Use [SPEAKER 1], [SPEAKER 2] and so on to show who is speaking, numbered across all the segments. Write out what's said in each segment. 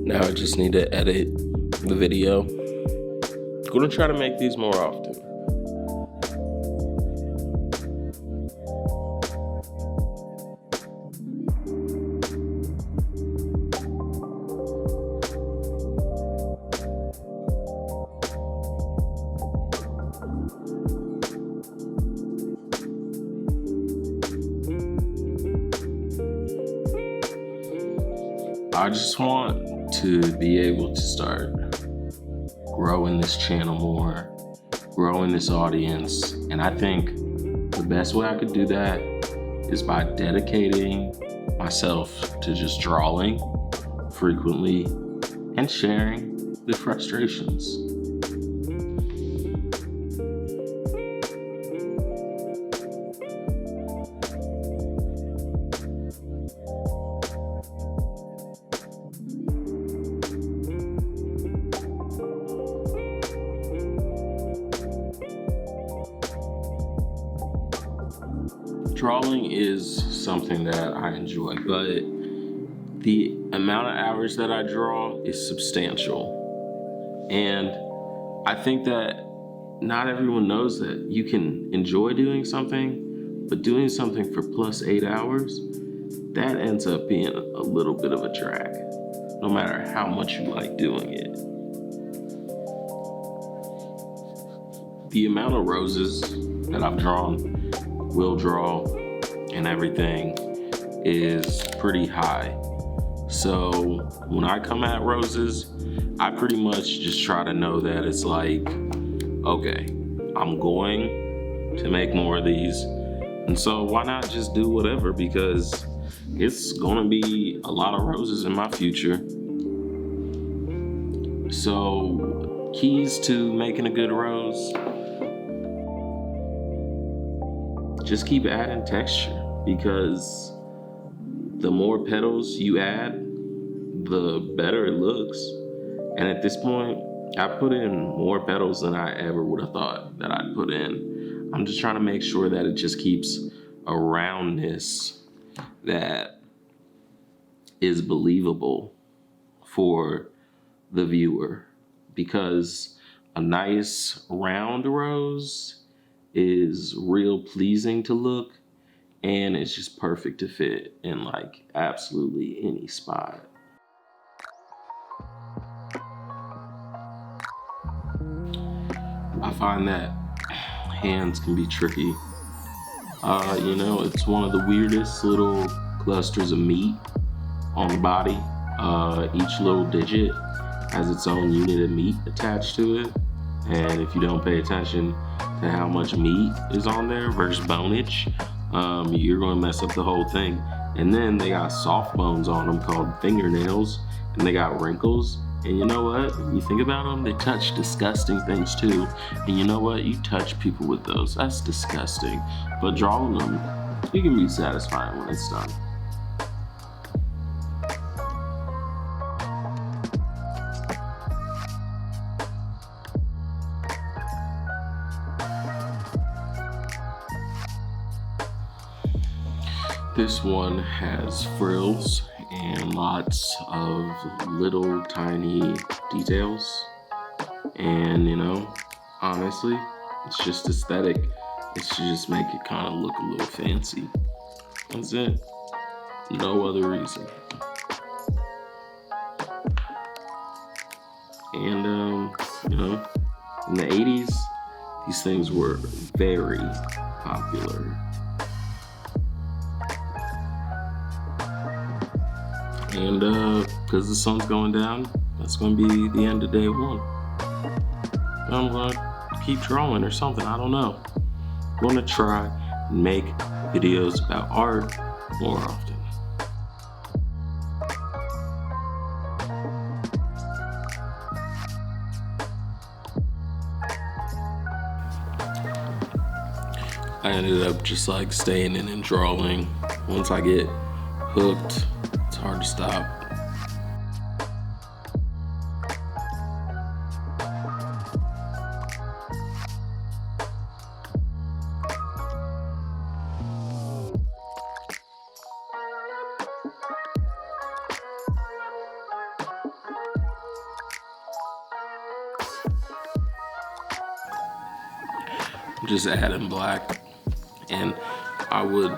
[SPEAKER 1] Now I just need to edit the video. I'm gonna try to make these more often. I just want to be able to start growing this channel more, growing this audience, and I think the best way I could do that is by dedicating myself to just drawing frequently and sharing the frustrations. Drawing is something that I enjoy, but the amount of hours that I draw is substantial. And I think that not everyone knows that you can enjoy doing something, but doing something for plus 8 hours, that ends up being a little bit of a drag, no matter how much you like doing it. The amount of roses that I've drawn, will draw, and everything is pretty high. So when I come at roses, I pretty much just try to know that it's like, okay, I'm going to make more of these. And so why not just do whatever? Because it's gonna be a lot of roses in my future. So keys to making a good rose: just keep adding texture, because the more petals you add, the better it looks. And at this point, I put in more petals than I ever would have thought that I'd put in. I'm just trying to make sure that it just keeps a roundness that is believable for the viewer, because a nice round rose is real pleasing to look, and it's just perfect to fit in like absolutely any spot. I find that hands can be tricky. It's one of the weirdest little clusters of meat on the body. Each little digit has its own unit of meat attached to it. And if you don't pay attention to how much meat is on there versus bonage, you're gonna mess up the whole thing. And then they got soft bones on them called fingernails, and they got wrinkles. And you know what? When you think about them, they touch disgusting things too. And you know what? You touch people with those. That's disgusting. But drawing them, it can be satisfying when it's done. This one has frills and lots of little tiny details. And honestly, it's just aesthetic. It should just make it kind of look a little fancy. That's it. No other reason. And in the 80s, these things were very popular. And because the sun's going down, that's going to be the end of day one. I'm going to keep drawing or something, I don't know. I'm going to try and make videos about art more often. I ended up just like staying in and drawing. Once I get hooked, it's hard to stop. just adding black, and I would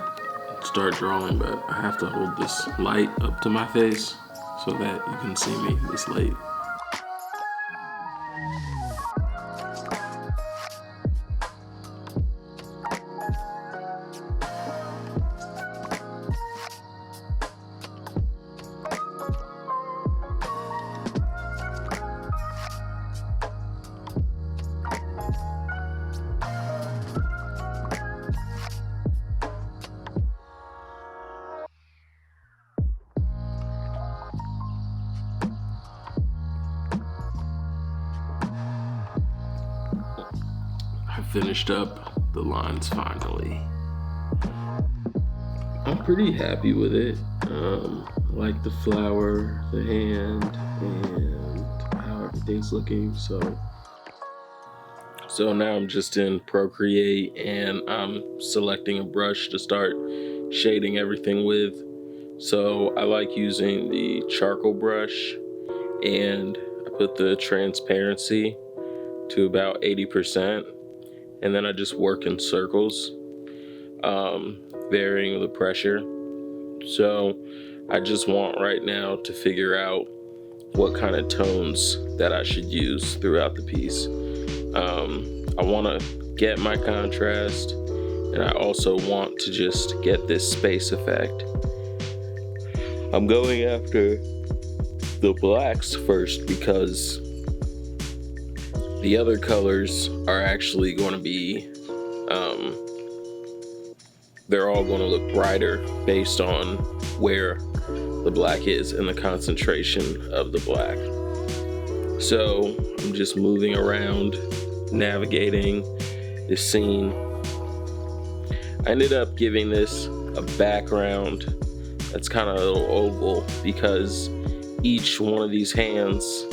[SPEAKER 1] start drawing, but I have to hold this light up to my face so that you can see me this late. I finished up the lines finally. I'm pretty happy with it. I like the flower, the hand, and how everything's looking. So now I'm just in Procreate, and I'm selecting a brush to start shading everything with. So I like using the charcoal brush, and I put the transparency to about 80%. And then I just work in circles, varying the pressure. So I just want right now to figure out what kind of tones that I should use throughout the piece. I want to get my contrast, and I also want to just get this space effect. I'm going after the blacks first because the other colors are actually going to be, they're all going to look brighter based on where the black is and the concentration of the black. So I'm just moving around, navigating the scene. I ended up giving this a background that's kind of a little oval because each one of these hands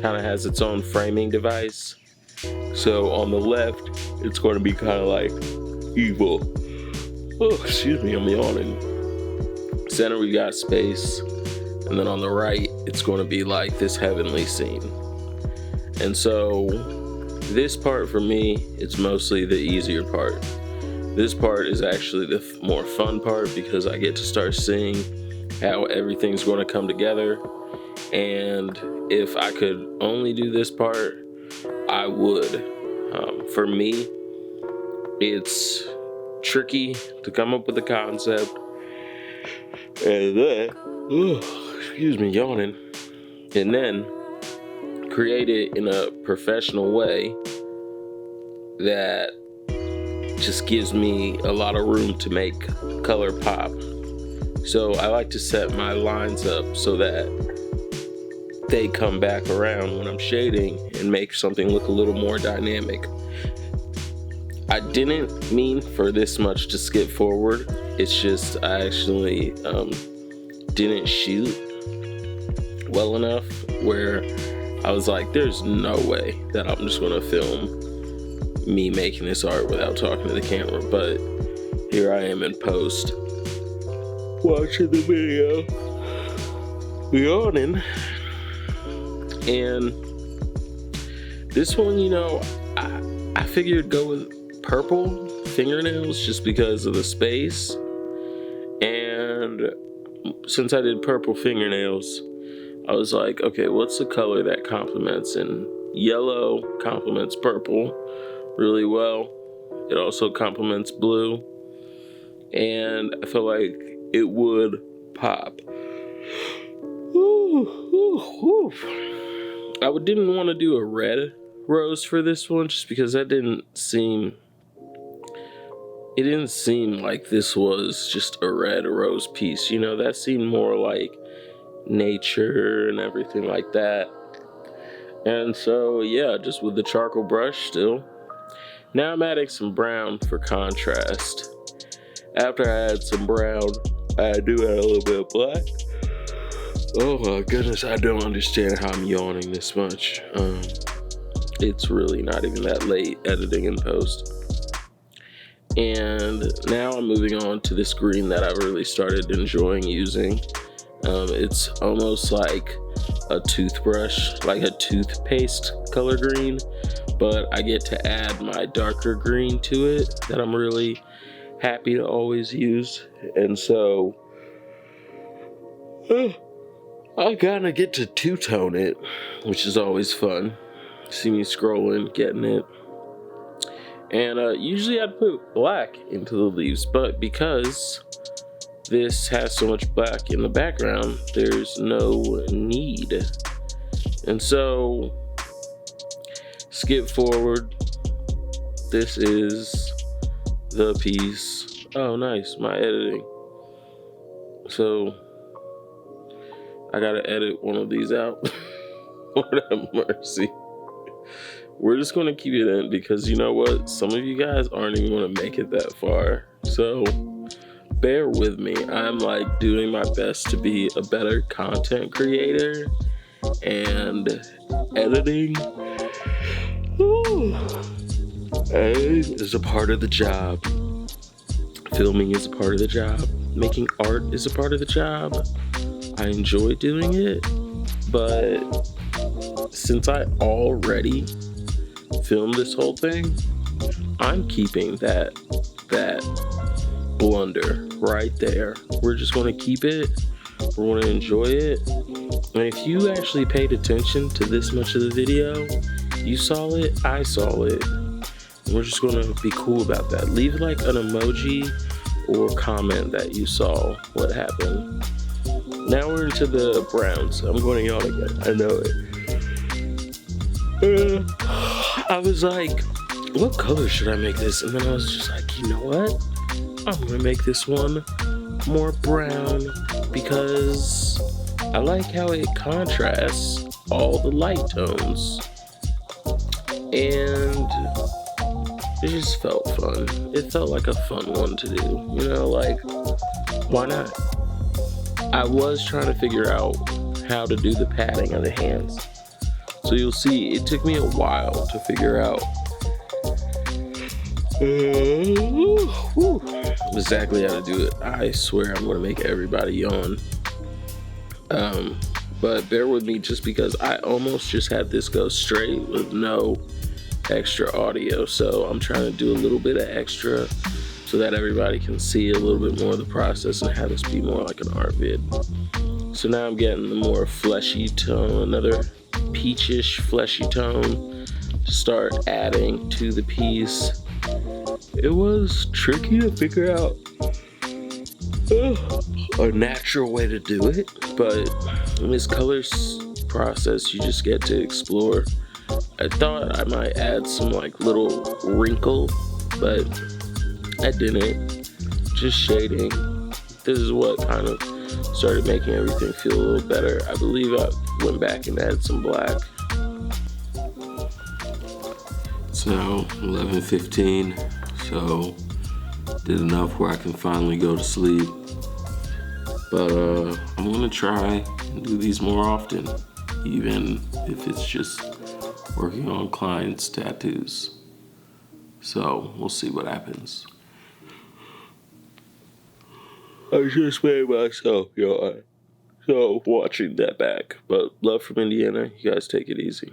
[SPEAKER 1] kind of has its own framing device. So on the left, it's going to be kind of like evil. Oh, excuse me, I'm yawning. Center, we got space. And then on the right, it's going to be like this heavenly scene. And so this part for me, it's mostly the easier part. This part is actually the more fun part because I get to start seeing how everything's going to come together. And if I could only do this part, I would. For me, it's tricky to come up with a concept and then, excuse me, yawning, and then create it in a professional way that just gives me a lot of room to make color pop. So I like to set my lines up so that they come back around when I'm shading and make something look a little more dynamic. I didn't mean for this much to skip forward. It's just I actually didn't shoot well enough where I was like, there's no way that I'm just gonna film me making this art without talking to the camera. But here I am in post, watching the video, yawning. And this one, you know, I figured go with purple fingernails just because of the space. And since I did purple fingernails, I was like, okay, what's the color that complements? And yellow complements purple really well. It also complements blue. And I felt like it would pop. I didn't want to do a red rose for this one just because that didn't seem like this was just a red rose piece. You know, that seemed more like nature and everything like that. And so, yeah, just with the charcoal brush still. Now I'm adding some brown for contrast. After I add some brown, I do add a little bit of black. Oh my goodness, I don't understand how I'm yawning this much. It's really not even that late editing in post. And now I'm moving on to this green that I've really started enjoying using. It's almost like a toothbrush, like a toothpaste color green, but I get to add my darker green to it that I'm really happy to always use. And so I kind of get to two-tone it, which is always fun. See me scrolling, getting it. And usually I'd put black into the leaves, but because this has so much black in the background, there's no need. And so, skip forward. This is the piece. Oh, nice, my editing. So, I gotta edit one of these out. Lord have mercy. We're just gonna keep it in because you know what? Some of you guys aren't even gonna make it that far. So bear with me. I'm like doing my best to be a better content creator, and editing is a part of the job. Filming is a part of the job. Making art is a part of the job. I enjoy doing it, but since I already filmed this whole thing, I'm keeping that blunder right there. We're just going to keep it. We're going to enjoy it. And if you actually paid attention to this much of the video, you saw it, I saw it. And we're just going to be cool about that. Leave like an emoji or comment that you saw what happened. Now we're into the browns. I'm going to yawn again. I know it. I was like, what color should I make this? And then I was just like, you know what? I'm going to make this one more brown because I like how it contrasts all the light tones. And it just felt fun. It felt like a fun one to do. You know, like, why not? I was trying to figure out how to do the padding of the hands. So you'll see, it took me a while to figure out exactly how to do it. I swear I'm going to make everybody yawn. But bear with me just because I almost just had this go straight with no extra audio. So I'm trying to do a little bit of extra so that everybody can see a little bit more of the process and have this be more like an art vid. So now I'm getting the more fleshy tone, another peachish fleshy tone to start adding to the piece. It was tricky to figure out a natural way to do it, but in this color process you just get to explore. I thought I might add some like little wrinkle, but I didn't. Just shading. This is what kind of started making everything feel a little better. I believe I went back and added some black. It's now 11:15, so did enough where I can finally go to sleep. But I'm gonna try and do these more often, even if it's just working on clients' tattoos. So we'll see what happens. I just made myself yawn. So watching that back. But love from Indiana. You guys take it easy.